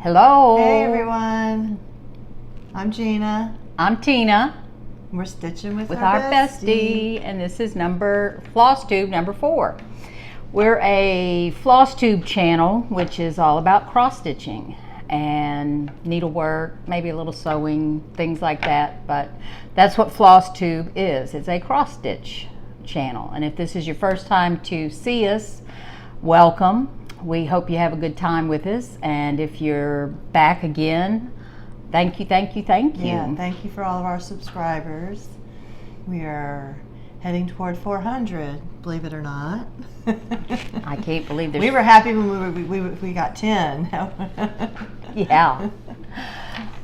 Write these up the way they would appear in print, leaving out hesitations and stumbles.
Hello. Hey everyone. I'm Geana. I'm Tina. We're stitching with our bestie, and this is Flosstube number 4. We're a Flosstube channel, which is all about cross stitching and needlework, maybe a little sewing, things like that. But that's what Flosstube is. It's a cross stitch channel. And if this is your first time to see us, welcome. We hope you have a good time with us. And if you're back again, thank you. Yeah, thank you for all of our subscribers. We are heading toward 400, believe it or not. I can't believe this. We were happy when we got 10. Yeah.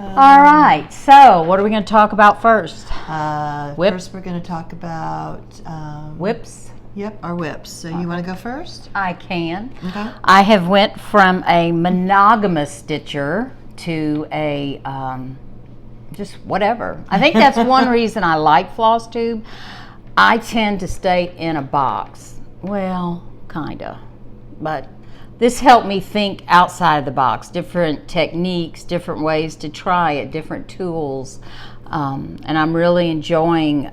All right, so what are we going to talk about first? First we're going to talk about whips. Yep, our whips. So you want to go first? I can. Okay. I have went from a monogamous stitcher to a just whatever. I think that's one reason I like Flosstube. I tend to stay in a box. Well, kinda. But this helped me think outside of the box, different techniques, different ways to try it, different tools. And I'm really enjoying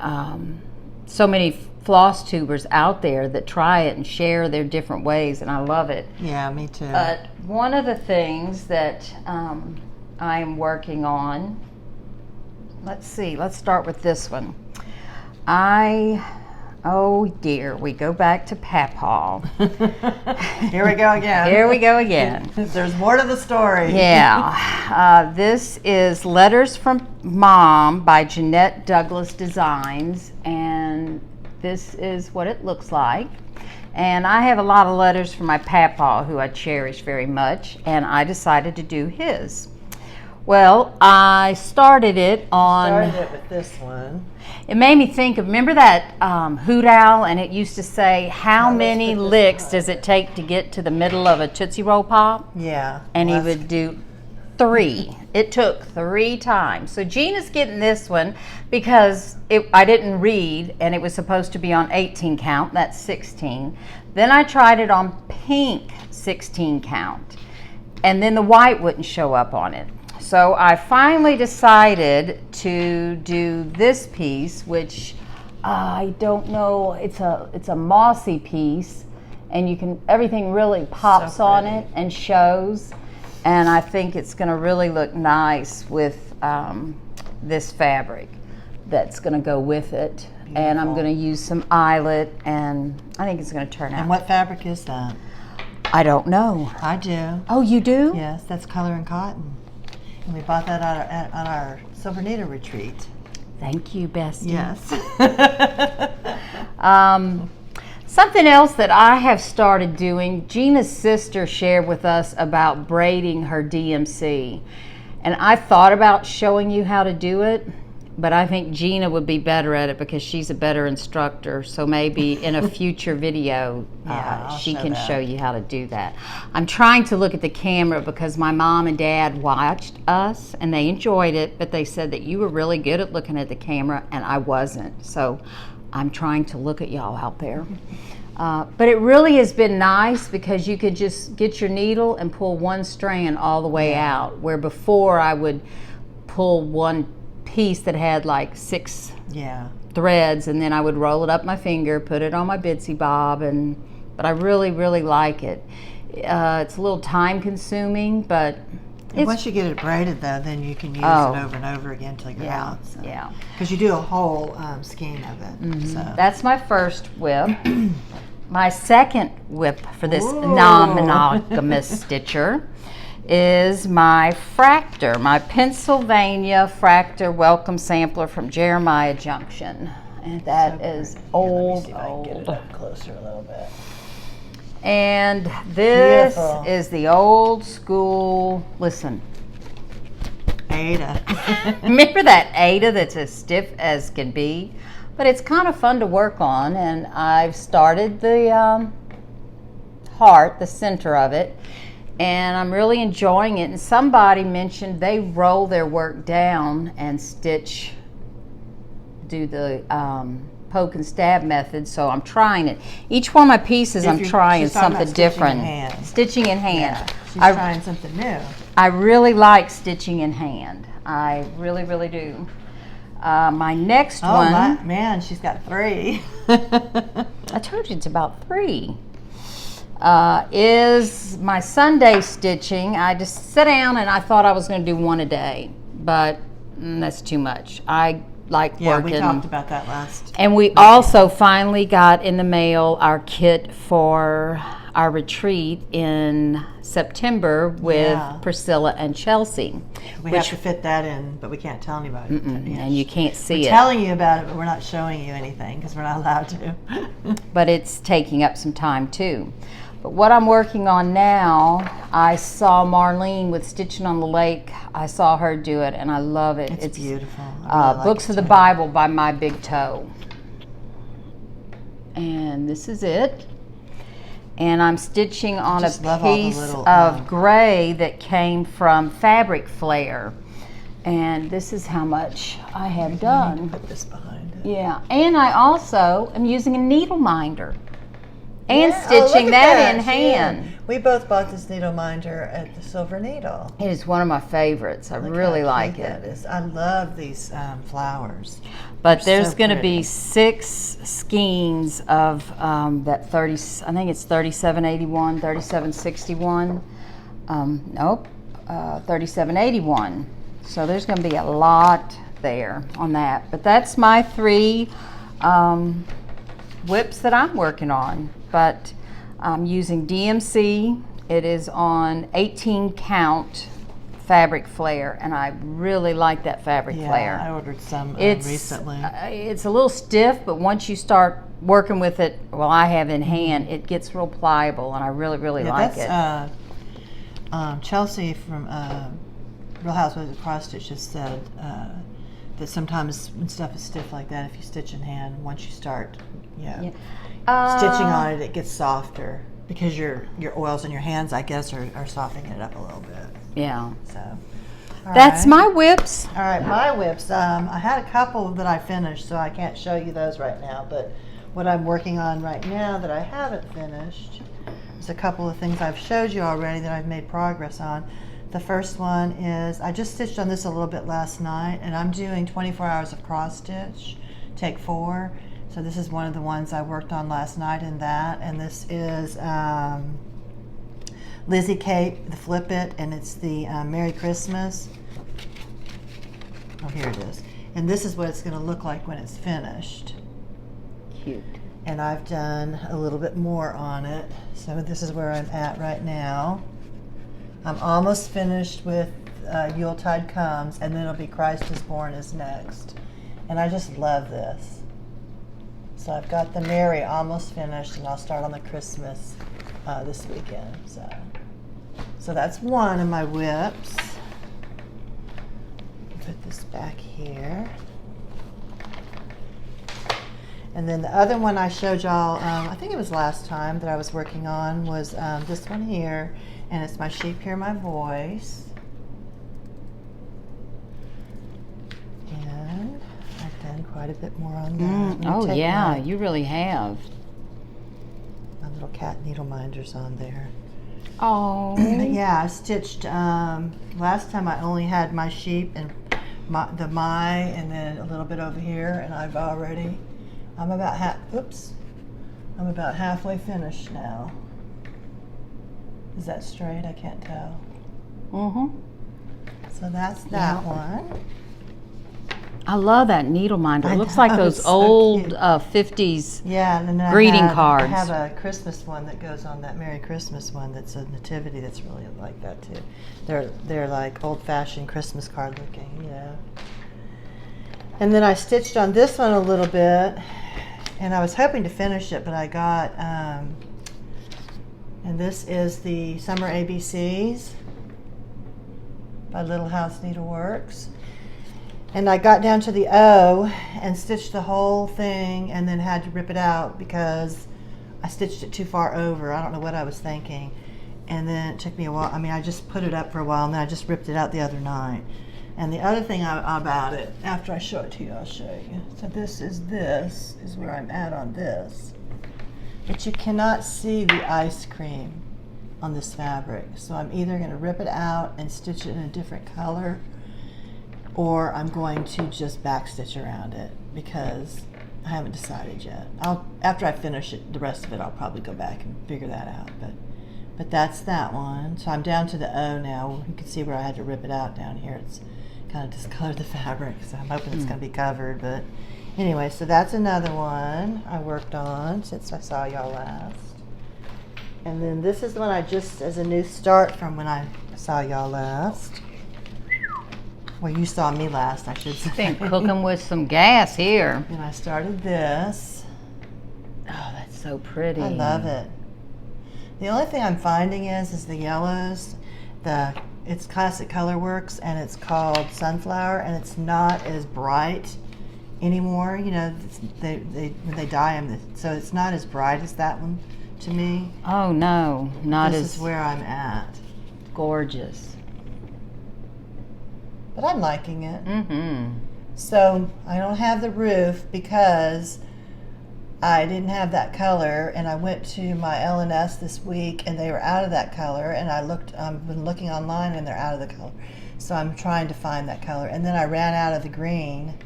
so many Flosstubers out there that try it and share their different ways, and I love it. Yeah, me too. But one of the things that I am working on, let's start with this one. Oh dear, we go back to Papaw. Here we go again. Here we go again. There's more to the story. Yeah. This is Letters from Mom by Jeannette Douglas Designs, and this is what it looks like. And I have a lot of letters from my Papaw, who I cherish very much, and I decided to do his. Well, I started it with this one. It made me think of, remember that hoot owl, and it used to say, how many licks does it take to get to the middle of a Tootsie Roll Pop? Yeah. And he would do 3. It took 3 times. So Geana's getting this one because I didn't read, and it was supposed to be on 18 count, that's 16. Then I tried it on pink 16 count, and then the white wouldn't show up on it. So I finally decided to do this piece, which I don't know, it's a mossy piece, and everything really pops on it and shows, and I think it's going to really look nice with this fabric that's going to go with it. Beautiful. And I'm going to use some eyelet, and I think it's going to turn out. And what fabric is that? I don't know. I do. Oh, you do? Yes, that's color and cotton. And we bought that on our Silver Needle retreat. Thank you, bestie. Yes. Something else that I have started doing, Geana's sister shared with us about braiding her DMC. And I thought about showing you how to do it, but I think Geana would be better at it because she's a better instructor. So maybe in a future video, she can show you how to do that. I'm trying to look at the camera because my mom and dad watched us and they enjoyed it, but they said that you were really good at looking at the camera and I wasn't. So I'm trying to look at y'all out there. But it really has been nice because you could just get your needle and pull one strand all the way out, where before I would pull one piece that had like 6 threads, and then I would roll it up my finger, put it on my Bitsy Bob, but I really like it. It's a little time consuming, but once you get it braided though, then you can use it over and over again till you're out. So. Yeah, because you do a whole skein of it. Mm-hmm. So that's my first whip. My second whip for this non-monogamous stitcher is my Fractor, my Pennsylvania Fractor Welcome Sampler from Jeremiah Junction. And that is old. Get it up closer a little bit. And this is the old school, listen. Ada. Remember that Ada that's as stiff as can be? But it's kind of fun to work on, and I've started the heart, the center of it, and I'm really enjoying it. And somebody mentioned they roll their work down and do the poke and stab method, so I'm trying it. Each one of my pieces I'm trying something different. Stitching in hand. She's trying something new. I really like stitching in hand. I really, really do. My next one. Oh, man, she's got 3. I told you it's about 3. Is my Sunday stitching. I just sat down and I thought I was going to do 1 a day, but that's too much. I like working. Yeah, we talked about that last. And we also finally got in the mail our kit for our retreat in September with Priscilla and Chelsea. We have to fit that in, but we can't tell anybody. And you can't see we're it. telling you about it, but we're not showing you anything because we're not allowed to. But it's taking up some time too. But what I'm working on now, I saw Marlene with Stitching on the Lake. I saw her do it, and I love it. It's beautiful. I really Books of the Bible by My Big Toe. And this is it. And I'm stitching on a piece of gray that came from Fabric Flare. And this is how much I have done. Put this behind it. Yeah, and I also am using a needle minder. And stitching that in hand. Yeah. We both bought this needle minder at the Silver Needle. It is one of my favorites. I really like it. I love these flowers. But there's going to be 6 skeins of that 30. I think it's 3781, 3761. Nope, 3781. So there's going to be a lot there on that. But that's my 3 whips that I'm working on. But I'm using DMC. It is on 18 count Fabric Flare, and I really like that Fabric Flare. I ordered some recently. It's a little stiff, but once you start working with it, well, I have in hand, it gets real pliable, and I really, really like it. Chelsea from Real Housewives of Cross Stitch has said that sometimes when stuff is stiff like that, if you stitch in hand, once you start, stitching on it, it gets softer because your oils in your hands, I guess, are softening it up a little bit. Yeah. So that's my whips. All right, my whips. I had a couple that I finished, so I can't show you those right now. But what I'm working on right now that I haven't finished is a couple of things I've showed you already that I've made progress on. The first one is I just stitched on this a little bit last night, and I'm doing 24 hours of cross stitch, take 4. So this is one of the ones I worked on last night in that, and this is Lizzie Cape, the Flip It, and it's the Merry Christmas. Oh, here it is. And this is what it's going to look like when it's finished. Cute. And I've done a little bit more on it. So this is where I'm at right now. I'm almost finished with Yuletide Comes, and then it'll be Christ is Born is next. And I just love this. So I've got the Merry almost finished, and I'll start on the Christmas this weekend. So that's one of my whips. Put this back here. And then the other one I showed y'all, I think it was last time that I was working on, was this one here, and it's My Sheep Hear My Voice. And I've done quite a bit more on that. Oh yeah, you really have. My little cat needle minders on there. Oh. Yeah, I stitched, last time I only had my sheep and the and then a little bit over here, and I'm about halfway finished now. Is that straight? I can't tell. So that's that one. I love that needle minder. It looks like those old 50s and then greeting cards. I have a Christmas one that goes on that Merry Christmas one that's a nativity that's really like that too. They're like old-fashioned Christmas card looking, And then I stitched on this one a little bit, and I was hoping to finish it, but I got, and this is the Summer ABCs by Little House Needleworks. And I got down to the O and stitched the whole thing and then had to rip it out because I stitched it too far over. I don't know what I was thinking. And then it took me a while. I mean, I just put it up for a while and then I just ripped it out the other night. And the other thing about it, after I show it to you, I'll show you. So this is where I'm at on this. But you cannot see the ice cream. on this fabric. So I'm either going to rip it out and stitch it in a different color, or I'm going to just backstitch around it because I haven't decided yet. After I finish it, the rest of it, I'll probably go back and figure that out. But that's that one. So I'm down to the O now. You can see where I had to rip it out down here. It's kind of discolored the fabric, so I'm hoping it's going to be covered. But anyway, so that's another one I worked on since I saw y'all last. And then this is the one I just, as a new start from when I saw y'all last. Well, you saw me last, I should say. Been cooking with some gas here. And I started this. Oh, that's so pretty. I love it. The only thing I'm finding is the yellows. It's Classic Colorworks, and it's called Sunflower, and it's not as bright anymore. You know, when they dye them, so it's not as bright as that one to me. Oh no, not as. This is where I'm at. Gorgeous. But I'm liking it. Mm-hmm. So I don't have the roof because I didn't have that color, and I went to my L&S this week and they were out of that color, and I've been looking online and they're out of the color. So I'm trying to find that color, and then I ran out of the green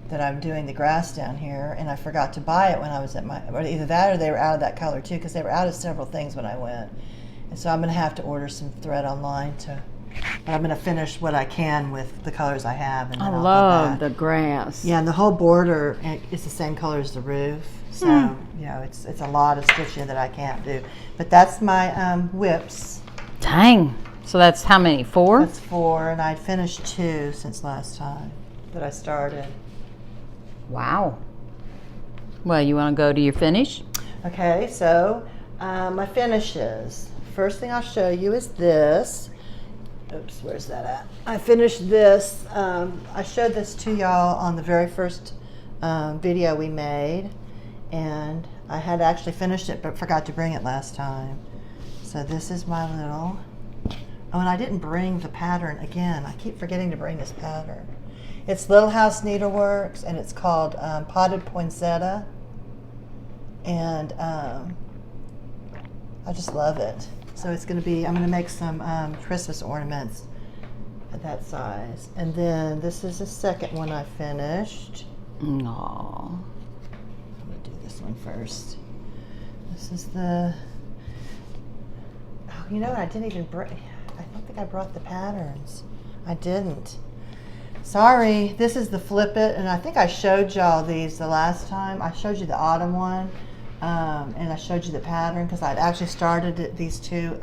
that I'm doing the grass down here, and I forgot to buy it when I was at or either that or they were out of that color too, because they were out of several things when I went. And so I'm going to have to order some thread online but I'm going to finish what I can with the colors I have. And then I I'll love go back. the grass. Yeah, and the whole border is the same color as the roof. So, you know, it's a lot of stitching that I can't do. But that's my whips. Dang. So that's how many? 4? That's 4, and I finished 2 since last time that I started. Wow. Well, you want to go to your finish? Okay, so my finishes. First thing I'll show you is this. Oops, where's that at? I finished this. I showed this to y'all on the very first video we made, and I had actually finished it but forgot to bring it last time. So this is my little, oh, and I didn't bring the pattern again. I keep forgetting to bring this pattern. It's Little House Needleworks, and it's called Potted Poinsettia, and I just love it. So it's going to be, I'm going to make some Christmas ornaments at that size. And then this is the second one I finished. Aww. I'm going to do this one first. This is the, oh, you know what, I didn't even bring, I don't think I brought the patterns. I didn't. Sorry, this is the Flip It, and I think I showed y'all these the last time. I showed you the autumn one. And I showed you the pattern because I'd actually started these two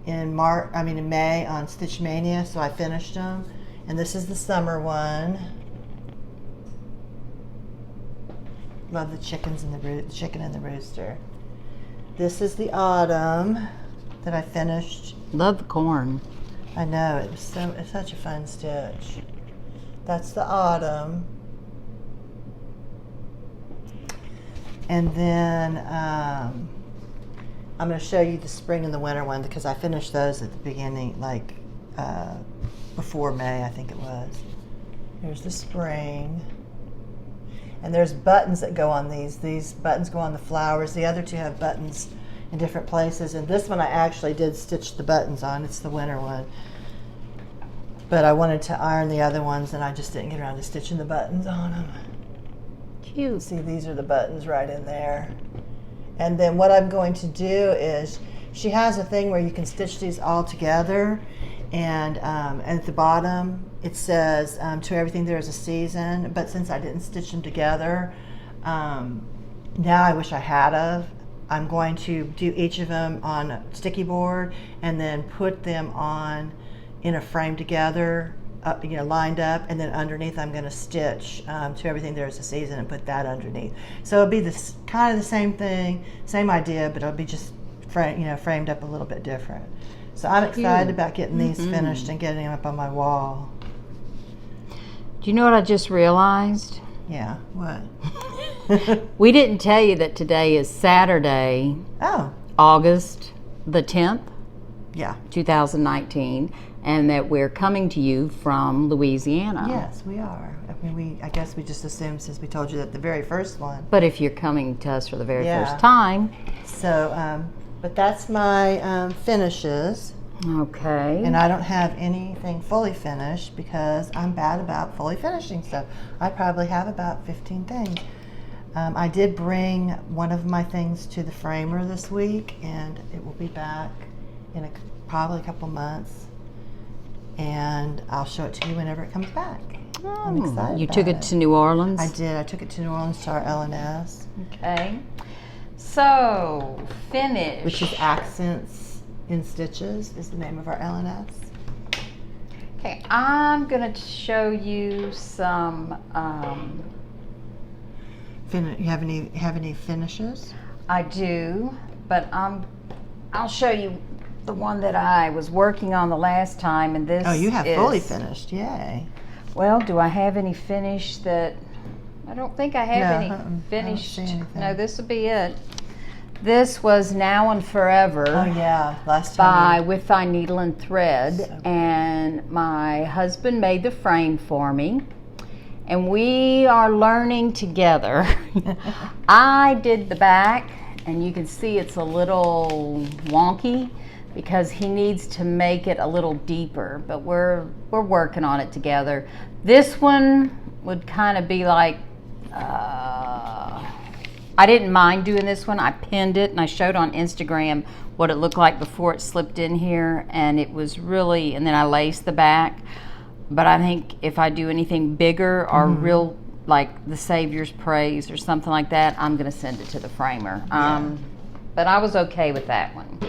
in May on Stitch Mania, so I finished them. And this is the summer one. Love the chickens and the chicken and the rooster. This is the autumn that I finished. Love the corn. I know, it's such a fun stitch. That's the autumn. And then I'm going to show you the spring and the winter one because I finished those at the beginning, like before May, I think it was. Here's the spring. And there's buttons that go on these. These buttons go on the flowers. The other two have buttons in different places. And this one I actually did stitch the buttons on. It's the winter one. But I wanted to iron the other ones, and I just didn't get around to stitching the buttons on them. Cute. See, these are the buttons right in there. And then what I'm going to do is, she has a thing where you can stitch these all together, and at the bottom it says to everything there is a season, but since I didn't stitch them together, now I wish I had of. I'm going to do each of them on a sticky board and then put them on in a frame together, lined up, and then underneath I'm going to stitch to everything there is a season and put that underneath. So it'll be this kind of the same thing, same idea, but it'll be just framed up a little bit different. So I'm excited about getting these finished and getting them up on my wall. Do you know what I just realized? Yeah, what? We didn't tell you that today is Saturday, August the 10th, 2019. And that we're coming to you from Louisiana. Yes, we are. I guess we just assumed since we told you that the very first one. But if you're coming to us for the very first time. So But that's my finishes. Okay. And I don't have anything fully finished because I'm bad about fully finishing stuff. I probably have about 15 things. I did bring one of my things to the framer this week, and it will be back in probably a couple months. And I'll show it to you whenever it comes back. I'm excited. You took it to New Orleans? I did. I took it to New Orleans to our LNS. Okay. So, finish. Which is Accents in Stitches is the name of our LNS. Okay, I'm going to show you some... You have any finishes? I do, but I'll show you the one that I was working on the last time, and this. Oh, you have fully finished! Yay! Well, do I have any finish that? I don't think I have any finished. No, this will be it. This was Now and Forever. Oh yeah, last time. By With Thy Needle and Thread, so and my husband made the frame for me. And we are learning together. I did the back, and you can see it's a little wonky because he needs to make it a little deeper, but we're working on it together. This one would kind of be like, I didn't mind doing this one. I pinned it, and I showed on Instagram what it looked like before it slipped in here, and it was really, and then I laced the back. But I think if I do anything bigger or real, like the Savior's Praise or something like that, I'm going to send it to the framer. Yeah. But I was okay with that one.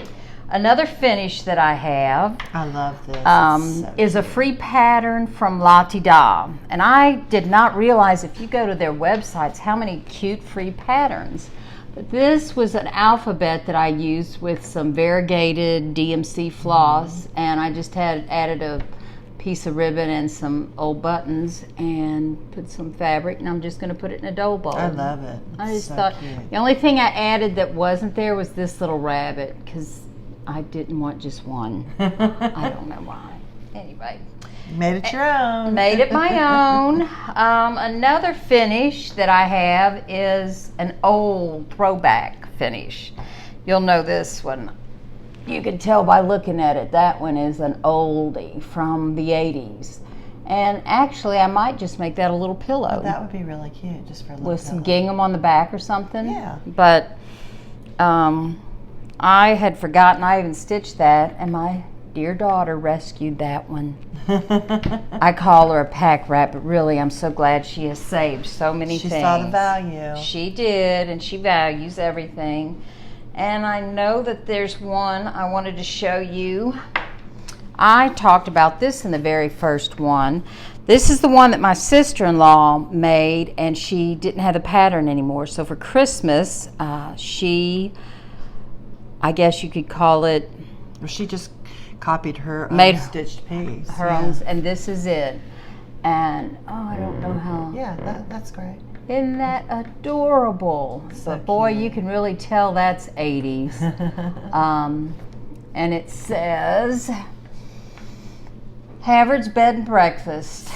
Another finish that I have I love this. Is a free pattern from La Ti Da. And I did not realize if you go to their websites how many cute free patterns. But this was an alphabet that I used with some variegated DMC floss, and I just added a piece of ribbon and some old buttons and put some fabric, and I'm just going to put it in a dough bowl. I love it. I just thought cute. The only thing I added that wasn't there was this little rabbit because I didn't want just one. I don't know why. Anyway. You made it your own. Made it my own. Another finish that I have is an old throwback finish. You'll know this one. You can tell by looking at it, that one is an oldie from the 80s. And actually, I might just make that a little pillow. Oh, that would be really cute, just for a little with some pillow. gingham on the back or something. Yeah. But I had forgotten I even stitched that, and my dear daughter rescued that one. I call her a pack rat, but really I'm so glad she has saved so many things. She saw the value. She did, and she values everything. And I know that there's one I wanted to show you. I talked about this in the very first one. This is the one that my sister-in-law made, and she didn't have the pattern anymore. So for Christmas, she, I guess you could call it... She just copied her own stitched piece. Her own, and this is it. And, I don't know how... Yeah, that's great. Isn't that adorable? So but boy, cute. you can really tell that's 80s. And it says, Havard's Bed and Breakfast.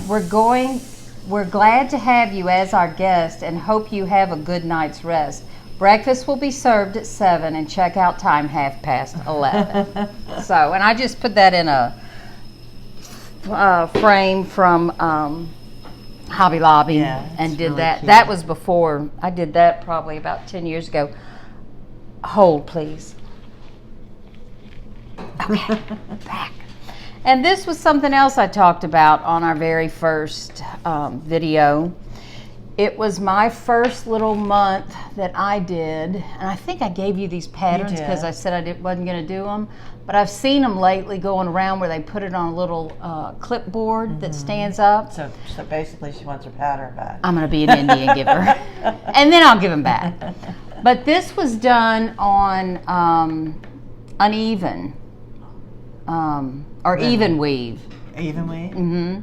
We're glad to have you as our guest and hope you have a good night's rest. Breakfast will be served at 7 and checkout time 11:30. So, and I just put that in a frame from Hobby Lobby, and did really that. Cute. That was before I did that, probably about 10 years ago. Hold, please. Okay, back. And this was something else I talked about on our very first video. It was my first little month that I did, and I think I gave you these patterns because I said I wasn't going to do them. But I've seen them lately going around where they put it on a little clipboard that stands up. So basically she wants her pattern back. I'm going to be an Indian giver. And then I'll give them back. But this was done on uneven or even weave. Even weave? Mm-hmm.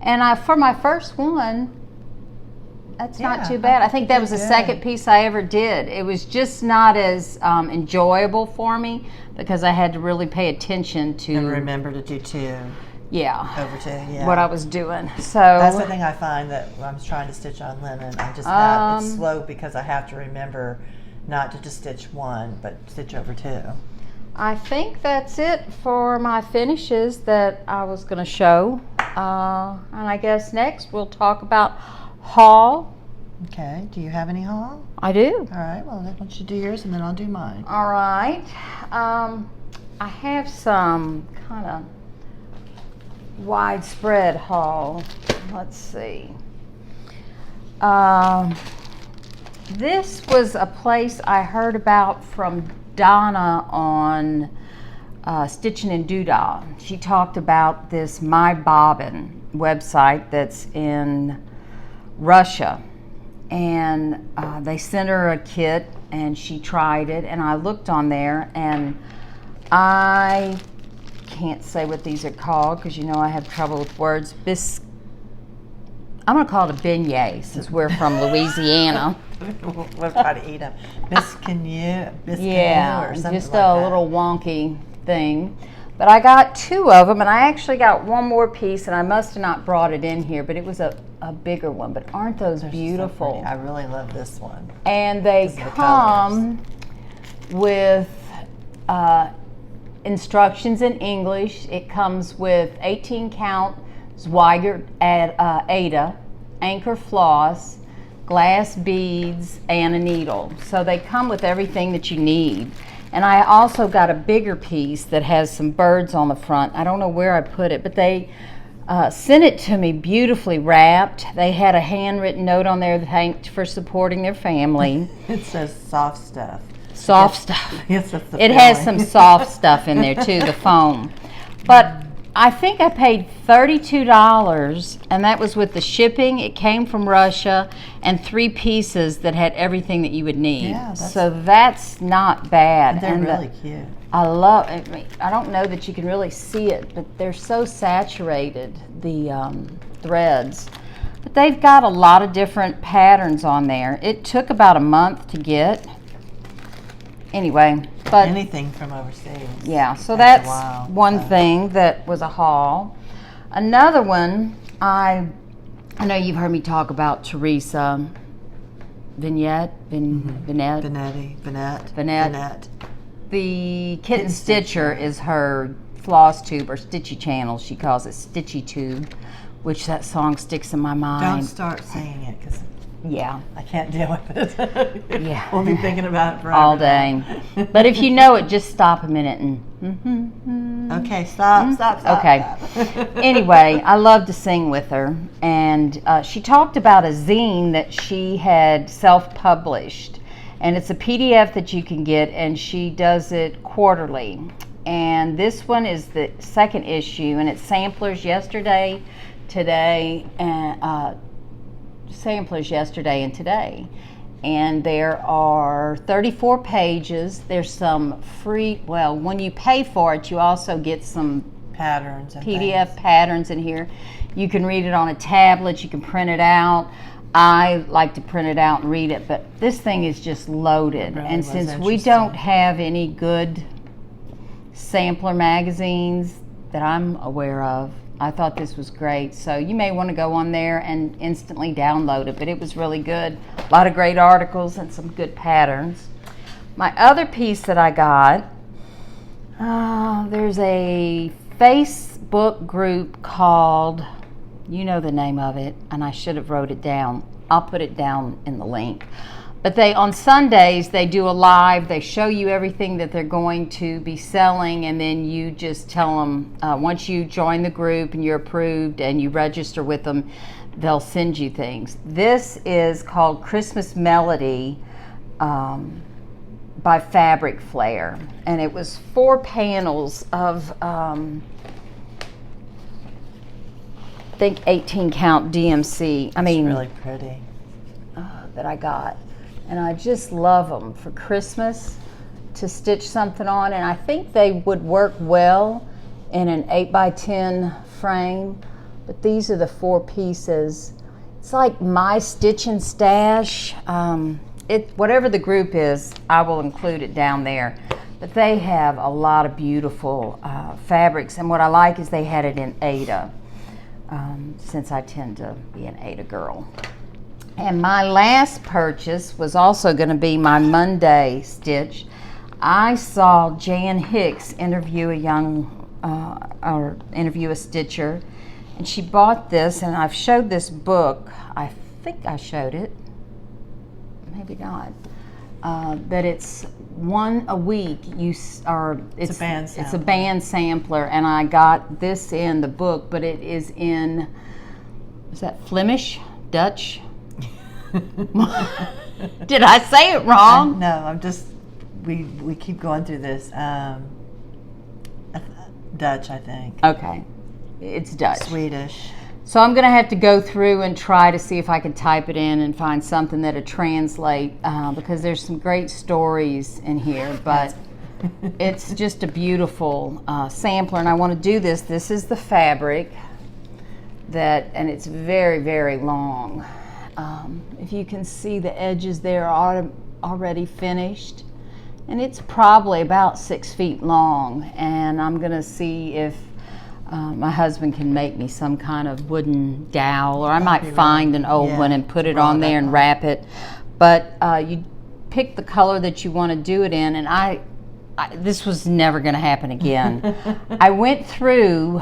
And for my first one, that's not too bad. I think that was the second piece I ever did. It was just not as enjoyable for me because I had to really pay attention to... And remember to do two. Yeah. Over two, yeah. What I was doing. So that's the thing I find that when I'm trying to stitch on linen, I just have, it's slow because I have to remember not to just stitch one, but stitch over two. I think that's it for my finishes that I was going to show. And I guess next we'll talk about haul. Okay, do you have any haul? I do. All right, well, why don't you do yours and then I'll do mine. All right. I have some kind of widespread haul. Let's see. This was a place I heard about from Donna on Stitching and Doodah. She talked about this My Bobbin website that's in Russia, and they sent her a kit and she tried it, and I looked on there, and I can't say what these are called because you know I have trouble with words. I'm going to call it a beignet since we're from Louisiana. We'll try to eat them. Biscuit Yeah, or something just like a that. little wonky thing. But I got two of them, and I actually got one more piece, and I must have not brought it in here, but it was a bigger one. But aren't those They're so beautiful? pretty. I really love this one. And they Because of the come with instructions in English. It comes with 18 count Zweigert Ada, anchor floss, glass beads, and a needle. So they come with everything that you need. And I also got a bigger piece that has some birds on the front. I don't know where I put it, but they sent it to me beautifully wrapped. They had a handwritten note on there that thanked for supporting their family. It says soft stuff. Soft stuff. Yes, that's the It has feeling. some soft stuff in there too, the foam. But I think I paid $32, and that was with the shipping. It came from Russia, and 3 pieces that had everything that you would need. Yeah, so that's not bad. They're and really cute. I love. I mean, I don't know that you can really see it, but they're so saturated, the threads. But they've got a lot of different patterns on there. It took about a month to get. Anyway, but Anything from overseas. yeah, so takes a that's while, one so. thing that was a haul. Another one, I know you've heard me talk about Teresa Jeannette. Jeannette. The Kitten Stitcher is her Flosstube or Stitchy channel. She calls it Stitchy Tube, which that song sticks in my mind. Don't start saying it because Yeah. I can't deal with it. Yeah. We'll be thinking about it forever. All day. But if you know it, just stop a minute and Okay, stop. Okay. Anyway, I love to sing with her, and she talked about a zine that she had self-published, and it's a PDF that you can get, and she does it quarterly. And this one is the second issue, and it's samplers yesterday, today, and samplers yesterday and today. And there are 34 pages. There's some free, well, when you pay for it, you also get some Patterns and PDF things. patterns in here. You can read it on a tablet, you can print it out. I like to print it out and read it, but this thing is just loaded. Really and was since we interesting. don't have any good sampler magazines that I'm aware of, I thought this was great. So you may want to go on there and instantly download it, but it was really good. A lot of great articles and some good patterns. My other piece that I got, there's a Facebook group called, you know the name of it, and I should have wrote it down. I'll put it down in the link. But on Sundays, they do a live. They show you everything that they're going to be selling, and then you just tell them, once you join the group and you're approved and you register with them, they'll send you things. This is called Christmas Melody by Fabric Flare, and it was 4 panels of, I think 18 count DMC. I mean, It's really pretty. that I got. And I just love them for Christmas to stitch something on, and I think they would work well in an 8x10 frame, but these are the 4 pieces. It's like my Stitch and Stash. Whatever the group is, I will include it down there. But they have a lot of beautiful fabrics, and what I like is they had it in Ada, since I tend to be an Ada girl. And my last purchase was also going to be my Monday stitch. I saw Jan Hicks interview a stitcher, and she bought this, and I've showed this book. I think I showed it, maybe not. That it's one a week. It's a band sampler. It's a band sampler, and I got this in the book, but it is in, is that Flemish, Dutch? Did I say it wrong? No, I'm just, we keep going through this. Dutch, I think. Okay, it's Dutch. Swedish. So I'm going to have to go through and try to see if I can type it in and find something that'll translate, because there's some great stories in here, but it's just a beautiful sampler, and I want to do this. This is the fabric, and it's very, very long. If you can see, the edges there are already finished, and it's probably about 6 feet long, and I'm going to see if my husband can make me some kind of wooden dowel, or I might find an old one and put it on there and wrap it. But you pick the color that you want to do it in, and this was never going to happen again. I went through,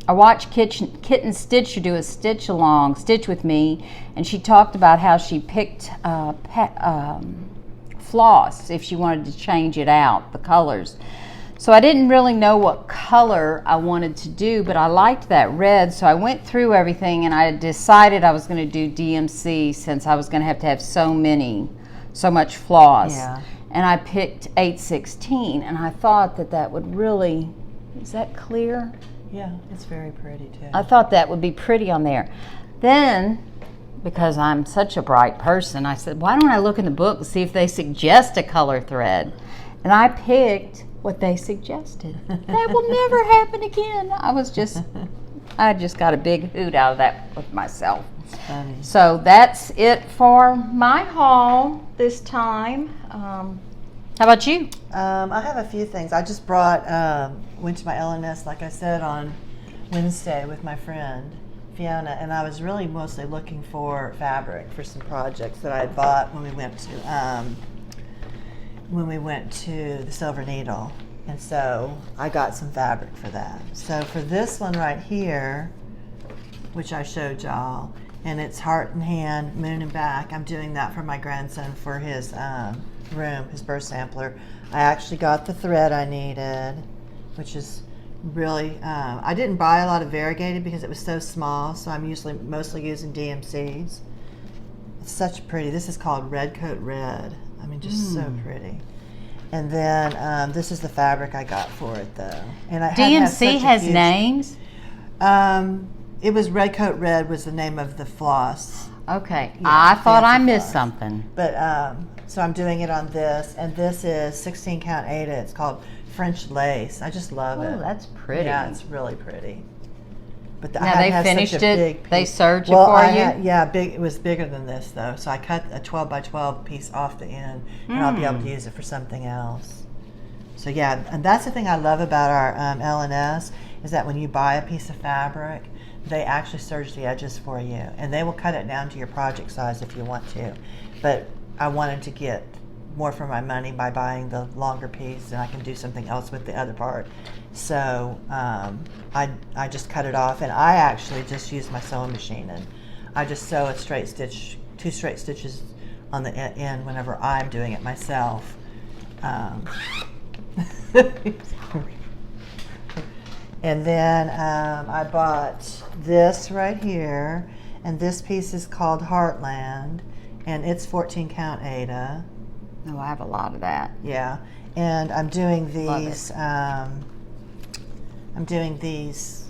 I watched Kitten Stitcher do a stitch along, Stitch with Me, and she talked about how she picked floss if she wanted to change it out, the colors. So I didn't really know what color I wanted to do, but I liked that red, so I went through everything, and I decided I was going to do DMC since I was going to have so much floss. Yeah. And I picked 8/16, and I thought that would really, is that clear? Yeah, it's very pretty too. I thought that would be pretty on there. Then, because I'm such a bright person, I said, why don't I look in the book and see if they suggest a color thread? And I picked what they suggested. That will never happen again. I just got a big hoot out of that with myself. It's funny. So that's it for my haul this time. How about you? I have a few things. I just went to my LNS, like I said, on Wednesday with my friend Fiona, and I was really mostly looking for fabric for some projects that I had bought when we went to the Silver Needle, and so I got some fabric for that. So for this one right here, which I showed y'all, and it's Heart and Hand, Moon and Back, I'm doing that for my grandson for his room, his birth sampler. I actually got the thread I needed, which is really, I didn't buy a lot of variegated because it was so small, so I'm mostly using DMCs. It's such pretty. This is called Red Coat Red. I mean, just so pretty. And then this is the fabric I got for it, though. And DMC has names? It was Red Coat Red was the name of the floss. Okay, Yeah, I thought I missed floss. something. But so I'm doing it on this, and this is 16 count Aida. It's called French Lace. I just love it. Oh, that's pretty. Yeah, it's really pretty. But Now they finished it. They serged it well, for you. It was bigger than this though. So I cut a 12 by 12 piece off the end, and I'll be able to use it for something else. So yeah, and that's the thing I love about our LNS is that when you buy a piece of fabric, they actually serge the edges for you, and they will cut it down to your project size if you want to. But I wanted to get more for my money by buying the longer piece, and I can do something else with the other part. So I just cut it off, and I actually just use my sewing machine, and I just sew a straight stitch, 2 straight stitches on the end whenever I'm doing it myself. And then I bought this right here, and this piece is called Heartland, and it's 14 count Aida. Oh, I have a lot of that. Yeah, and I'm doing Love these. it. I'm doing these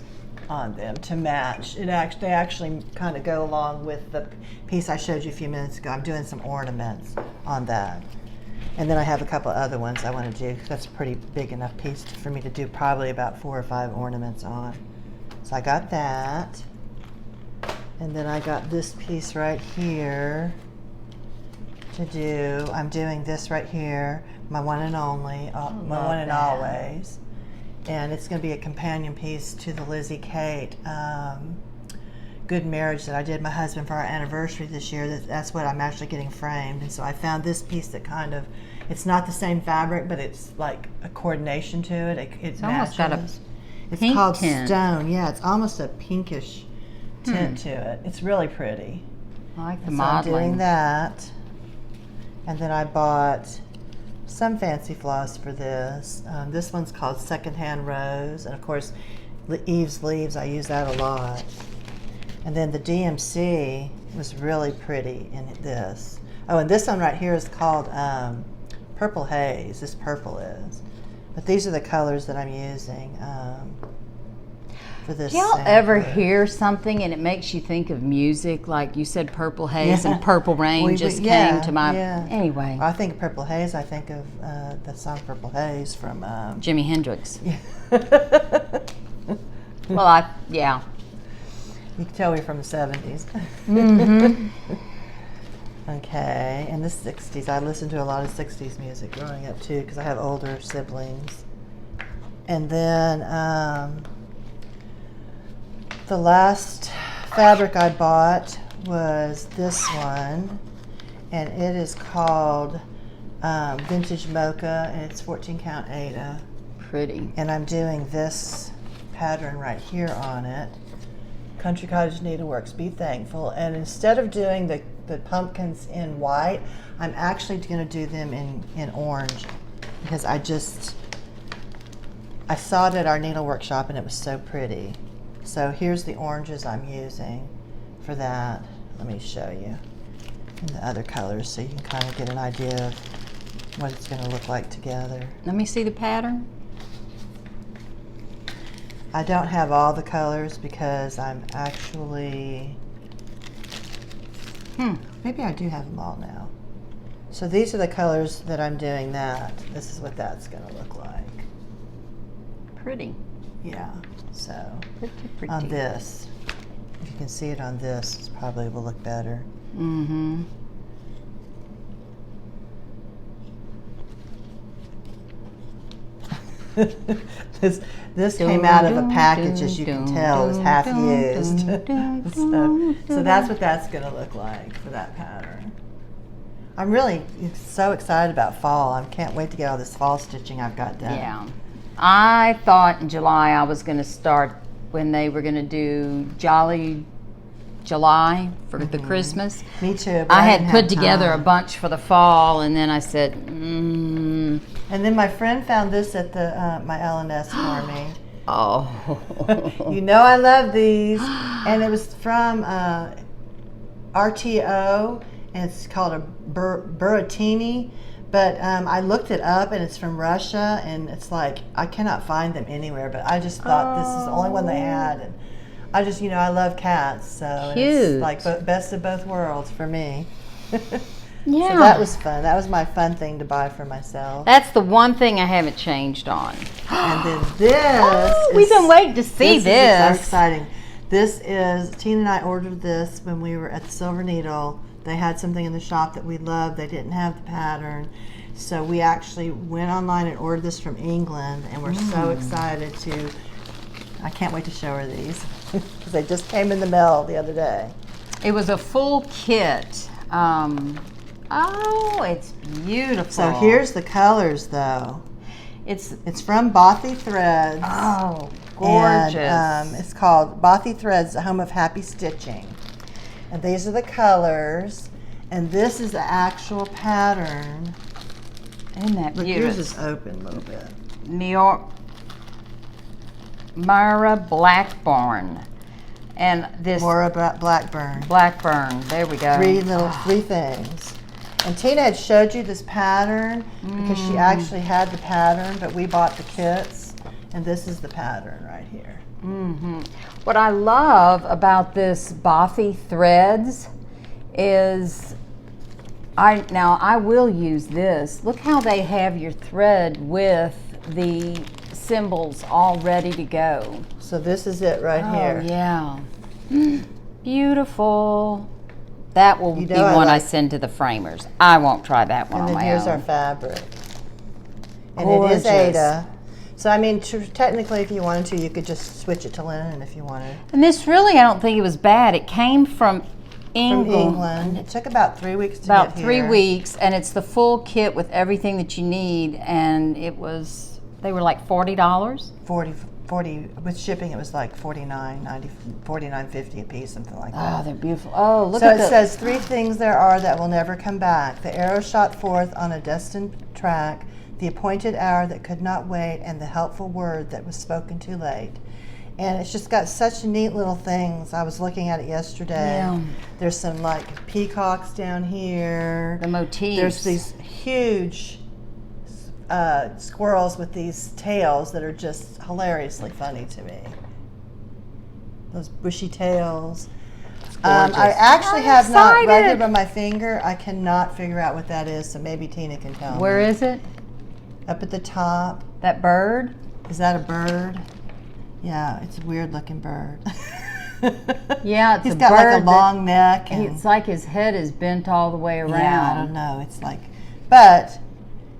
on them to match. They actually kind of go along with the piece I showed you a few minutes ago. I'm doing some ornaments on that, and then I have a couple other ones I want to do. That's a pretty big enough piece for me to do probably about 4 or 5 ornaments on. So I got that, and then I got this piece right here to do. I'm doing this right here, my one and only, my one and always, and it's going to be a companion piece to the Lizzie Kate good marriage that I did my husband for our anniversary this year. That's what I'm actually getting framed. And so I found this piece that kind of, it's not the same fabric, but it's like a coordination to it. It almost got a It's pink called tint. Stone. Yeah, it's almost a pinkish tint to it. It's really pretty. I like the So I'm modeling. doing that. And then I bought some fancy floss for this. This one's called Secondhand Rose. And of course, Eve's Leaves, I use that a lot. And then the DMC was really pretty in this. Oh, and this one right here is called Purple Haze. This purple is. But these are the colors that I'm using for this. Do y'all ever sampler. hear something and it makes you think of music? Like you said, Purple Haze and Purple Rain We- just yeah, came to my. yeah. Anyway, I think Purple Haze. I think of the song Purple Haze from. Jimi Hendrix. Yeah. Well, yeah. You can tell we're from the 70s. Mm-hmm. Okay, and the 60s. I listened to a lot of 60s music growing up too because I have older siblings. And then the last fabric I bought was this one, and it is called Vintage Mocha, and it's 14 count Aida. Pretty. And I'm doing this pattern right here on it. Country Cottage Needleworks, Be Thankful. And instead of doing the pumpkins in white, I'm actually going to do them in orange because I saw it at our needle workshop and it was so pretty. So here's the oranges I'm using for that. Let me show you in the other colors so you can kind of get an idea of what it's going to look like together. Let me see the pattern. I don't have all the colors because I'm actually, maybe I do have them all now. So these are the colors that I'm doing that. This is what that's going to look like. Pretty. Yeah, so Pretty. on this, if you can see it on this, it probably will look better. Mm-hmm. This came out of a package, as you can tell, it was half used. So that's what that's going to look like for that pattern. I'm really so excited about fall. I can't wait to get all this fall stitching I've got done. Yeah. I thought in July I was going to start when they were going to do Jolly July for the Christmas. Me too. But I didn't had put have together a time. bunch for the fall, and then I said, And then my friend found this at the my LNS for me. oh. You know I love these. And it was from RTO, and it's called a Buratini. But I looked it up, and it's from Russia, and it's like, I cannot find them anywhere, but I just thought this is the only one they had. And I just, I love cats, so it's like best of both worlds for me. Yeah. So that was fun. That was my fun thing to buy for myself. That's the one thing I haven't changed on. And then this we've been waiting to see Is so exciting. This is, Tina and I ordered this when we were at the Silver Needle. They had something in the shop that we loved. They didn't have the pattern. So we actually went online and ordered this from England, and we're so excited to, I can't wait to show her these because they just came in the mail the other day. It was a full kit. Oh, it's beautiful. So here's the colors though. It's from Bothy Threads. Oh, gorgeous. And, it's called Bothy Threads, the Home of Happy Stitching. And these are the colors. And this is the actual pattern. Isn't that Look, beautiful? yours is open a little bit. New York, Myra Blackburn. And this Laura Blackburn. Blackburn, there we go. Three things. And Tina had showed you this pattern because she actually had the pattern, but we bought the kits. And this is the pattern right here. What I love about this Bothy Threads is, I will use this. Look how they have your thread with the symbols all ready to go. So this is it right here. Oh, yeah. Beautiful. That will be I one I like- send to the framers. I won't try that one And on then my here's own. our fabric. And Gorgeous. it is Aida. So I mean, technically, if you wanted to, you could just switch it to linen if you wanted. And this really, I don't think it was bad. It came from England. From England. It took about 3 weeks to About get 3 here. weeks, and it's the full kit with everything that you need, and they were like $40. 40 with shipping. It was like $49.50 a piece, something like that. Oh, they're beautiful. Oh, look So at it says 3 things there are that will never come back. The arrow shot forth on a destined track, the appointed hour that could not wait, and the helpful word that was spoken too late. And it's just got such neat little things. I was looking at it yesterday. Yeah. There's some like peacocks down here. The motifs. There's these huge squirrels with these tails that are just hilariously funny to me. Those bushy tails. I actually have not right here by my finger. I cannot figure out what that is, so maybe Tina can tell me. Where is it? Up at the top. That bird? Is that a bird? Yeah, it's a weird looking bird. Yeah, it's He's a got bird like a long neck. And it's like his head is bent all the way around. yeah, I don't know. It's like, but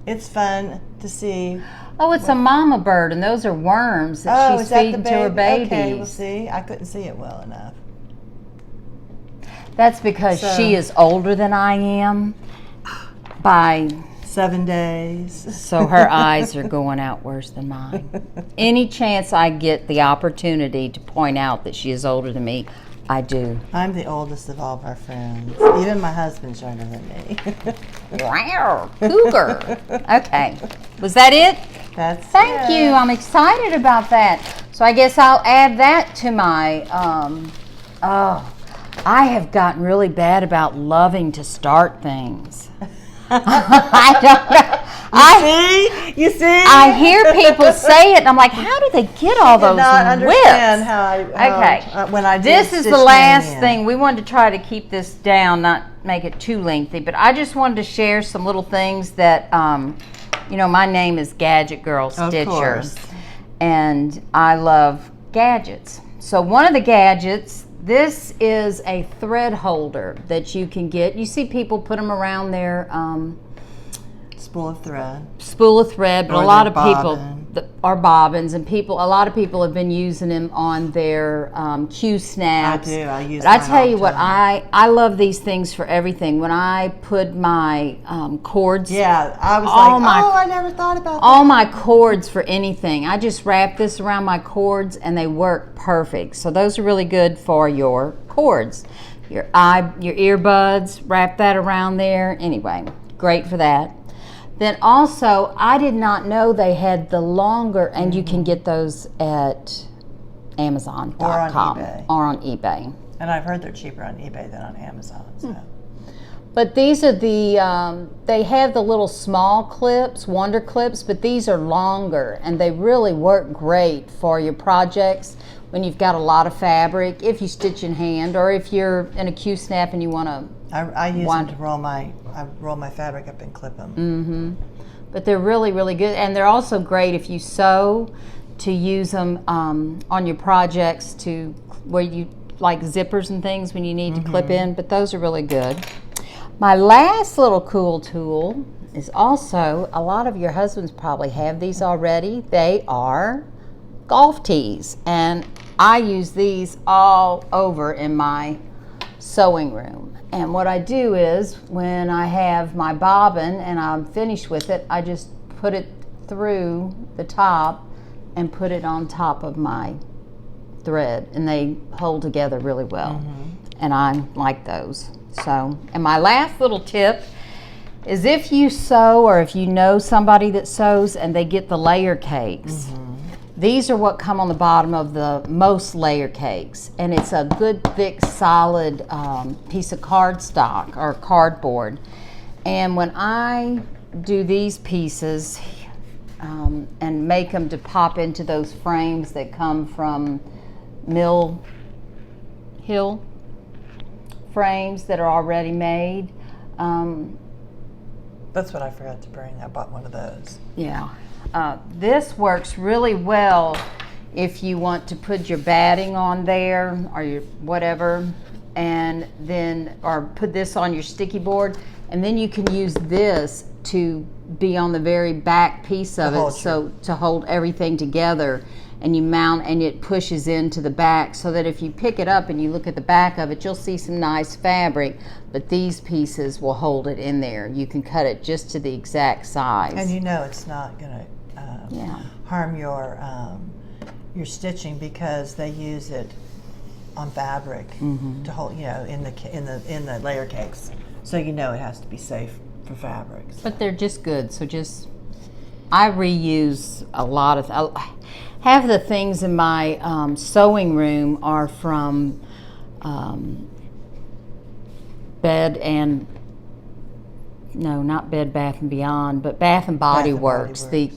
it's fun to see. Oh, it's a mama bird, and those are worms that she's feeding to her babies. Okay, well, see, I couldn't see it well enough. That's because she is older than I am by 7 days. so her eyes are going out worse than mine. Any chance I get the opportunity to point out that she is older than me, I do. I'm the oldest of all of our friends. Even my husband's younger than me. Wow, cougar. Okay, was that it? Thank you. I'm excited about that. So I guess I'll add that to my. I have gotten really bad about loving to start things. I don't know. You see? I hear people say it, and I'm like, how do they get all those understand whips? how when I did This is Stitch the last Mania. thing. We wanted to try to keep this down, not make it too lengthy, but I just wanted to share some little things that, my name is Gadget Girl Stitcher, course. and I love gadgets. So one of the gadgets, this is a thread holder that you can get. You see people put them around their spool of thread. But Or a lot their of people bobbin. are bobbins, and a lot of people have been using them on their Q snaps. I do. I use. But I mine tell all you the what, time. I love these things for everything. When I put my cords, Yeah, I was all I never thought about that. all my cords for anything, I just wrap this around my cords, and they work perfect. So those are really good for your cords, your earbuds. Wrap that around there. Anyway, great for that. Then also, I did not know they had the longer, and you can get those at Amazon.com or on eBay. And I've heard they're cheaper on eBay than on Amazon. So. But these are they have the little small clips, Wonder Clips, but these are longer, and they really work great for your projects when you've got a lot of fabric, if you stitch in hand, or if you're in a Q-snap and you want to. I use them to roll my fabric up and clip them. Mm-hmm. But they're really, really good, and they're also great if you sew, to use them on your projects where you like zippers and things when you need to clip in. But those are really good. My last little cool tool is also, a lot of your husbands probably have these already. They are golf tees, and I use these all over in my sewing room. And what I do is, when I have my bobbin and I'm finished with it, I just put it through the top and put it on top of my thread, and they hold together really well. And I like those. So, and my last little tip is, if you sew, or if you know somebody that sews and they get the layer cakes, these are what come on the bottom of the most layer cakes, and it's a good thick solid piece of cardstock or cardboard. And when I do these pieces and make them to pop into those frames that come from Mill Hill frames that are already made. That's what I forgot to bring. I bought one of those. Yeah. This works really well if you want to put your batting on there, or your whatever, and then, or put this on your sticky board, and then you can use this to be on the very back piece of it, so to hold everything together, and you mount, and it pushes into the back, so that if you pick it up and you look at the back of it, you'll see some nice fabric, but these pieces will hold it in there. You can cut it just to the exact size. And you know it's not going to harm your stitching, because they use it on fabric to hold, you know, in the layer cakes. So you know it has to be safe for fabrics. But they're just good. So I reuse a lot of. Half of the things in my sewing room are from not Bed Bath and Beyond, but Bath and Body Works. The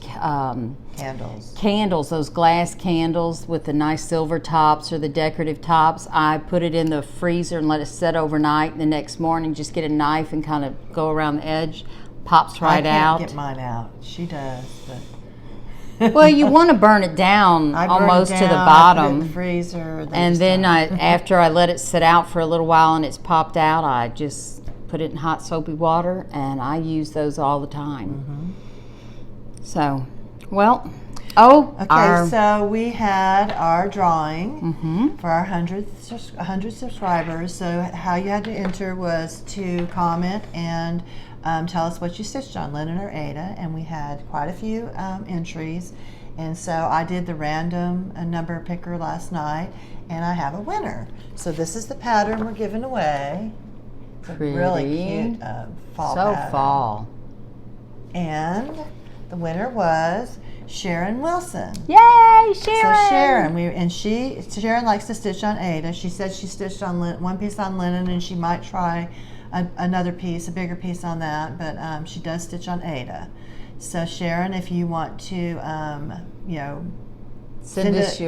candles, those glass candles with the nice silver tops or the decorative tops. I put it in the freezer and let it set overnight, and the next morning just get a knife and kind of go around the edge, pops right out. I can't get mine out. She does, but well, you want to burn it down almost to the bottom. I put it in the freezer, and then after I let it sit out for a little while and it's popped out, I just put it in hot soapy water, and I use those all the time. So, well, so we had our drawing for our 100 subscribers. So how you had to enter was to comment and tell us what you stitched on, linen or Aida, and we had quite a few entries. And so I did the random number picker last night, and I have a winner. So this is the pattern we're giving away. It's a really cute fall pattern. Fall. And the winner was Sharon Wilson. Yay, Sharon! So Sharon, Sharon likes to stitch on Aida. She said she stitched on one piece on linen, and she might try another piece, a bigger piece on that, but she does stitch on Aida. So Sharon, if you want to, send us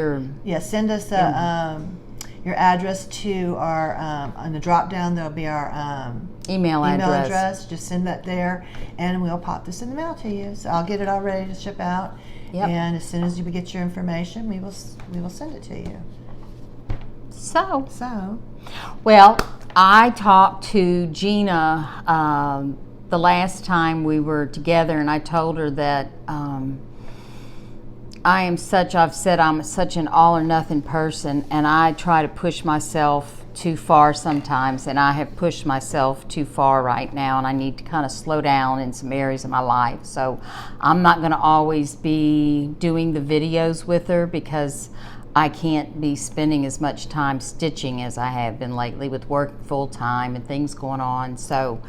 your address to our on the drop down. There'll be our email address. Just send that there, and we'll pop this in the mail to you. So I'll get it all ready to ship out. And as soon as you get your information, we will send it to you. So well, I talked to Geana the last time we were together, and I told her that I've said I'm such an all or nothing person, and I try to push myself too far sometimes, and I have pushed myself too far right now, and I need to kind of slow down in some areas of my life. So I'm not going to always be doing the videos with her, because I can't be spending as much time stitching as I have been lately with work full time and things going on. So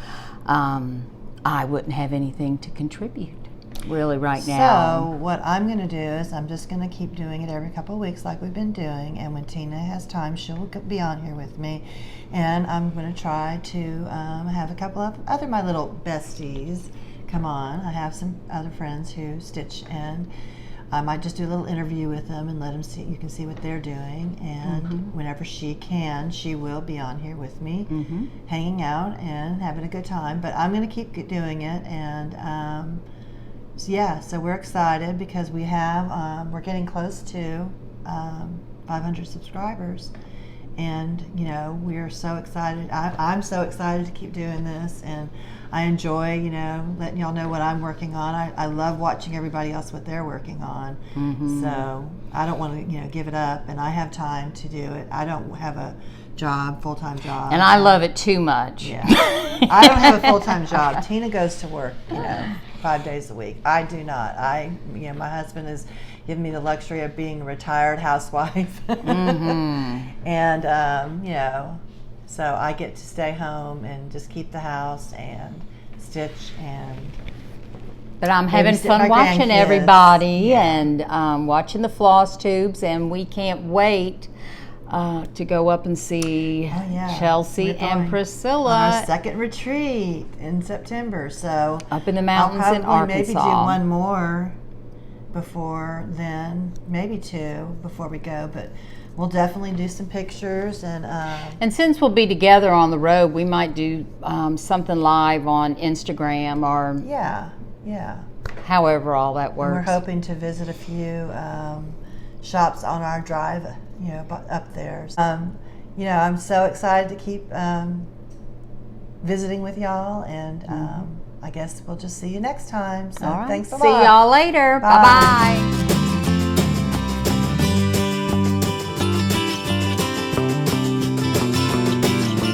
I wouldn't have anything to contribute really right now. So what I'm going to do is I'm just going to keep doing it every couple of weeks like we've been doing, and when Tina has time, she'll be on here with me, and I'm going to try to have a couple of my little besties come on. I have some other friends who stitch, and I might just do a little interview with them and let them see. You can see what they're doing, and whenever she can, she will be on here with me, hanging out and having a good time. But I'm going to keep doing it, and so we're excited because we have we're getting close to 500 subscribers, and we're so excited. I'm so excited to keep doing this, and I enjoy letting y'all know what I'm working on. I love watching everybody else what they're working on. So I don't want to give it up, and I have time to do it. I don't have a full-time job, and I love it too much. Yeah. I don't have a full-time job. Tina goes to work 5 days a week. I do not. My husband has given me the luxury of being a retired housewife, and so I get to stay home and just keep the house and stitch But I'm having fun watching everybody and watching the floss tubes, and we can't wait to go up and see Chelsea and Priscilla on our second retreat in September. So up in the mountains in Arkansas. Maybe do one more before then, maybe two before we go, but we'll definitely do some pictures. And since we'll be together on the road, we might do something live on Instagram or however all that works. And we're hoping to visit a few shops on our drive up there. I'm so excited to keep visiting with y'all, and I guess we'll just see you next time. So All right. thanks a lot. See y'all later. Bye. Bye-bye.